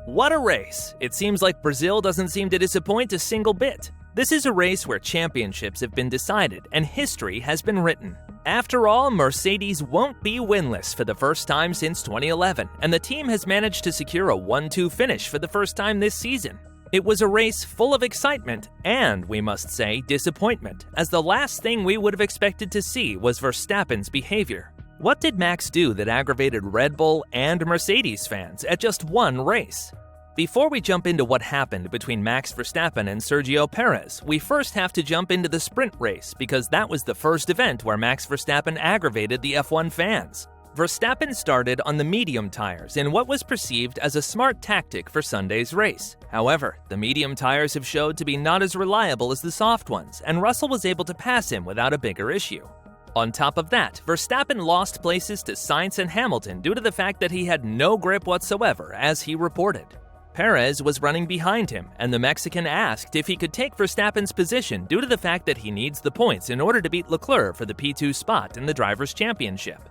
What a race! It seems like Brazil doesn't seem to disappoint a single bit. This is a race where championships have been decided and history has been written. After all, Mercedes won't be winless for the first time since 2011, and the team has managed to secure a 1-2 finish for the first time this season. It was a race full of excitement and, we must say, disappointment, as the last thing we would have expected to see was Verstappen's behavior. What did Max do that aggravated Red Bull and Mercedes fans at just one race? Before we jump into what happened between Max Verstappen and Sergio Perez, we first have to jump into the sprint race because that was the first event where Max Verstappen aggravated the F1 fans. Verstappen started on the medium tires in what was perceived as a smart tactic for Sunday's race. However, the medium tires have showed to be not as reliable as the soft ones, and Russell was able to pass him without a bigger issue. On top of that, Verstappen lost places to Sainz and Hamilton due to the fact that he had no grip whatsoever, as he reported. Perez was running behind him, and the Mexican asked if he could take Verstappen's position due to the fact that he needs the points in order to beat Leclerc for the P2 spot in the Drivers' Championship.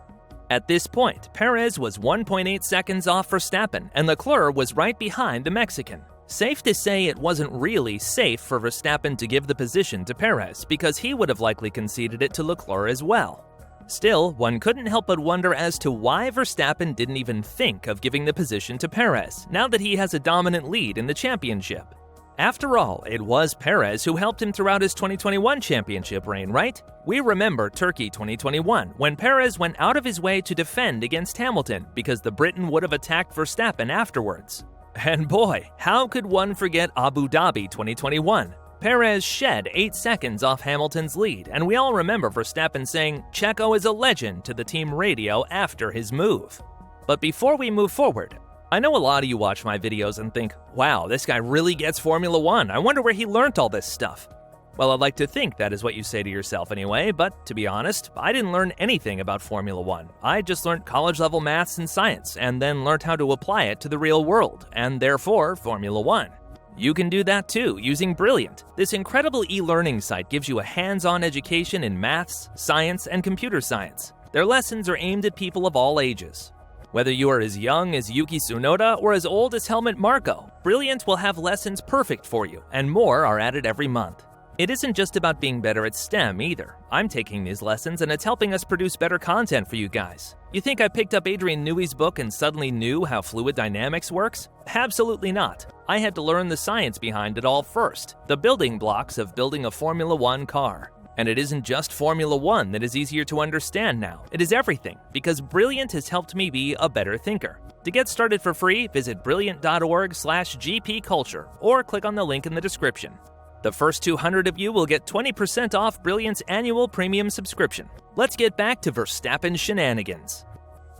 At this point, Perez was 1.8 seconds off Verstappen, and Leclerc was right behind the Mexican. Safe to say it wasn't really safe for Verstappen to give the position to Perez because he would have likely conceded it to Leclerc as well. Still, one couldn't help but wonder as to why Verstappen didn't even think of giving the position to Perez, now that he has a dominant lead in the championship. After all, it was Perez who helped him throughout his 2021 championship reign, right? We remember Turkey 2021, when Perez went out of his way to defend against Hamilton because the Briton would have attacked Verstappen afterwards. And boy, how could one forget Abu Dhabi 2021? Perez shed 8 seconds off Hamilton's lead, and we all remember Verstappen saying, "Checo is a legend" to the team radio after his move. But before we move forward, I know a lot of you watch my videos and think, wow, this guy really gets Formula One. I wonder where he learnt all this stuff. Well, I'd like to think that is what you say to yourself anyway, but to be honest, I didn't learn anything about Formula One. I just learned college-level maths and science, and then learned how to apply it to the real world, and therefore Formula One. You can do that too, using Brilliant. This incredible e-learning site gives you a hands-on education in maths, science, and computer science. Their lessons are aimed at people of all ages. Whether you are as young as Yuki Tsunoda or as old as Helmut Marko, Brilliant will have lessons perfect for you, and more are added every month. It isn't just about being better at STEM either. I'm taking these lessons and it's helping us produce better content for you guys. You think I picked up Adrian Newey's book and suddenly knew how fluid dynamics works? Absolutely not. I had to learn the science behind it all first, the building blocks of building a Formula One car. And it isn't just Formula One that is easier to understand now. It is everything, because Brilliant has helped me be a better thinker. To get started for free, visit brilliant.org/gpculture or click on the link in the description. The first 200 of you will get 20% off Brilliant's annual premium subscription. Let's get back to Verstappen's shenanigans.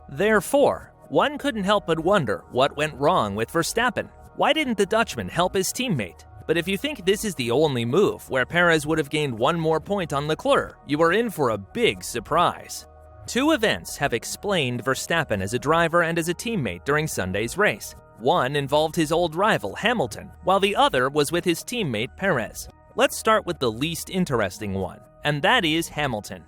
Therefore, one couldn't help but wonder what went wrong with Verstappen. Why didn't the Dutchman help his teammate? But if you think this is the only move where Perez would have gained one more point on Leclerc, you are in for a big surprise. Two events have explained Verstappen as a driver and as a teammate during Sunday's race. One involved his old rival, Hamilton, while the other was with his teammate, Perez. Let's start with the least interesting one, and that is Hamilton.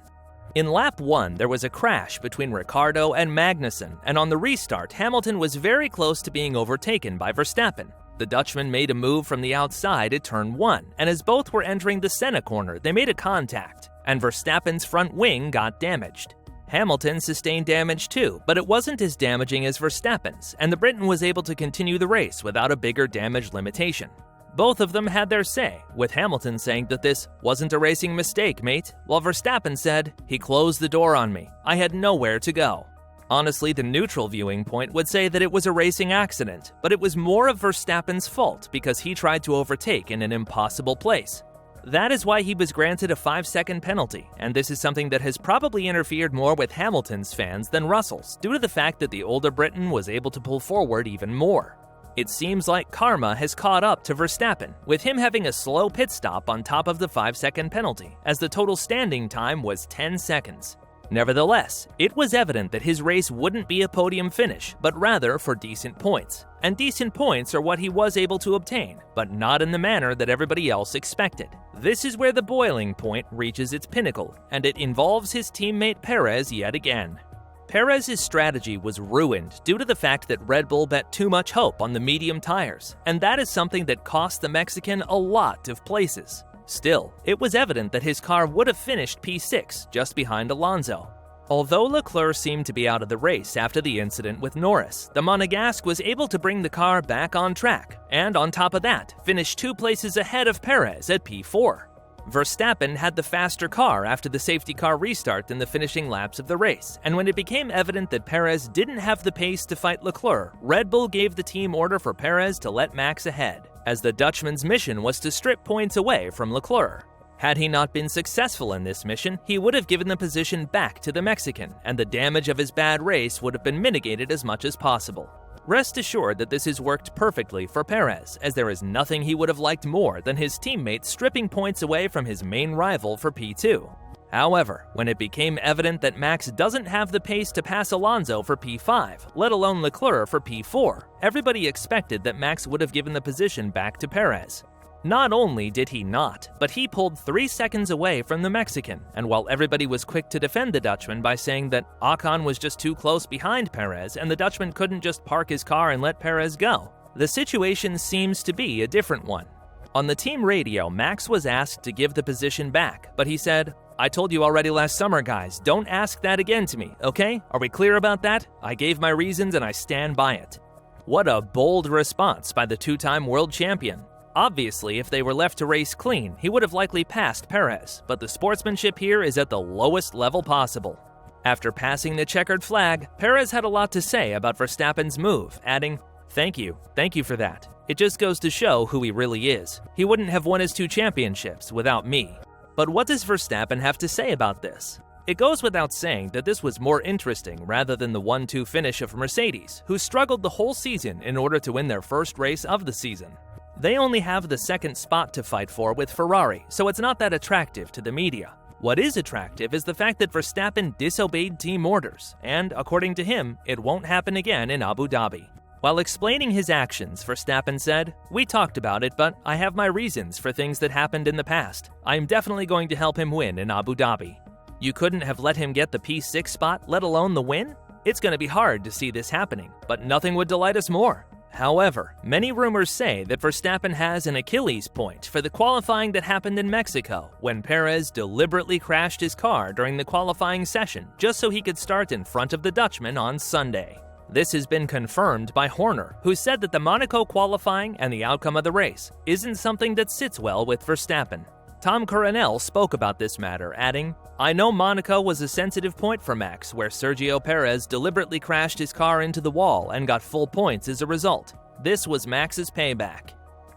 In lap 1, there was a crash between Ricciardo and Magnussen, and on the restart, Hamilton was very close to being overtaken by Verstappen. The Dutchman made a move from the outside at turn 1, and as both were entering the Senna corner, they made a contact, and Verstappen's front wing got damaged. Hamilton sustained damage too, but it wasn't as damaging as Verstappen's, and the Briton was able to continue the race without a bigger damage limitation. Both of them had their say, with Hamilton saying that this wasn't a racing mistake, mate, while Verstappen said, "He closed the door on me. I had nowhere to go." Honestly, the neutral viewing point would say that it was a racing accident, but it was more of Verstappen's fault because he tried to overtake in an impossible place. That is why he was granted a 5-second penalty, and this is something that has probably interfered more with Hamilton's fans than Russell's, due to the fact that the older Briton was able to pull forward even more. It seems like karma has caught up to Verstappen, with him having a slow pit stop on top of the 5-second penalty, as the total standing time was 10 seconds. Nevertheless, it was evident that his race wouldn't be a podium finish, but rather for decent points. And decent points are what he was able to obtain, but not in the manner that everybody else expected. This is where the boiling point reaches its pinnacle, and it involves his teammate Perez yet again. Perez's strategy was ruined due to the fact that Red Bull bet too much hope on the medium tires, and that is something that cost the Mexican a lot of places. Still, it was evident that his car would have finished P6 just behind Alonso. Although Leclerc seemed to be out of the race after the incident with Norris, the Monegasque was able to bring the car back on track, and on top of that, finished 2 places ahead of Perez at P4. Verstappen had the faster car after the safety car restart in the finishing laps of the race, and when it became evident that Perez didn't have the pace to fight Leclerc, Red Bull gave the team order for Perez to let Max ahead, as the Dutchman's mission was to strip points away from Leclerc. Had he not been successful in this mission, he would have given the position back to the Mexican, and the damage of his bad race would have been mitigated as much as possible. Rest assured that this has worked perfectly for Perez, as there is nothing he would have liked more than his teammates stripping points away from his main rival for P2. However, when it became evident that Max doesn't have the pace to pass Alonso for P5, let alone Leclerc for P4, everybody expected that Max would have given the position back to Perez. Not only did he not, but he pulled 3 seconds away from the Mexican, and while everybody was quick to defend the Dutchman by saying that Ocon was just too close behind Perez and the Dutchman couldn't just park his car and let Perez go, the situation seems to be a different one. On the team radio, Max was asked to give the position back, but he said, "I told you already last summer, guys, don't ask that again to me, okay? Are we clear about that? I gave my reasons and I stand by it." What a bold response by the 2-time world champion. Obviously, if they were left to race clean, he would have likely passed Perez, but the sportsmanship here is at the lowest level possible. After passing the checkered flag, Perez had a lot to say about Verstappen's move, adding, thank you for that. It just goes to show who he really is. He wouldn't have won his 2 championships without me." But what does Verstappen have to say about this? It goes without saying that this was more interesting rather than the 1-2 finish of Mercedes, who struggled the whole season in order to win their first race of the season. They only have the second spot to fight for with Ferrari, so it's not that attractive to the media. What is attractive is the fact that Verstappen disobeyed team orders, and according to him, it won't happen again in Abu Dhabi. While explaining his actions, Verstappen said, "We talked about it, but I have my reasons for things that happened in the past. I am definitely going to help him win in Abu Dhabi." You couldn't have let him get the P6 spot, let alone the win? It's going to be hard to see this happening, but nothing would delight us more. However, many rumors say that Verstappen has an Achilles point for the qualifying that happened in Mexico, when Perez deliberately crashed his car during the qualifying session just so he could start in front of the Dutchman on Sunday. This has been confirmed by Horner, who said that the Monaco qualifying and the outcome of the race isn't something that sits well with Verstappen. Tom Coronel spoke about this matter, adding, "I know Monaco was a sensitive point for Max, where Sergio Perez deliberately crashed his car into the wall and got full points as a result. This was Max's payback."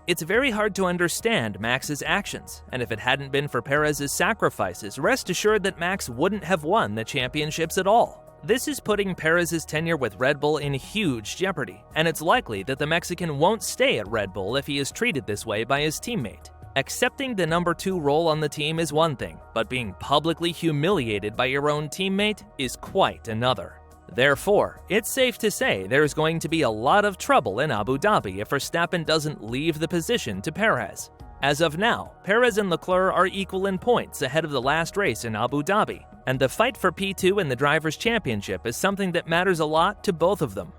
It's very hard to understand Max's actions, and if it hadn't been for Perez's sacrifices, rest assured that Max wouldn't have won the championships at all. This is putting Perez's tenure with Red Bull in huge jeopardy, and it's likely that the Mexican won't stay at Red Bull if he is treated this way by his teammate. Accepting the number 2 role on the team is one thing, but being publicly humiliated by your own teammate is quite another. Therefore, it's safe to say there's going to be a lot of trouble in Abu Dhabi if Verstappen doesn't leave the position to Perez. As of now, Perez and Leclerc are equal in points ahead of the last race in Abu Dhabi, and the fight for P2 in the Drivers' Championship is something that matters a lot to both of them.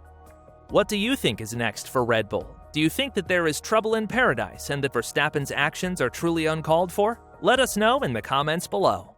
What do you think is next for Red Bull? Do you think that there is trouble in paradise and that Verstappen's actions are truly uncalled for? Let us know in the comments below.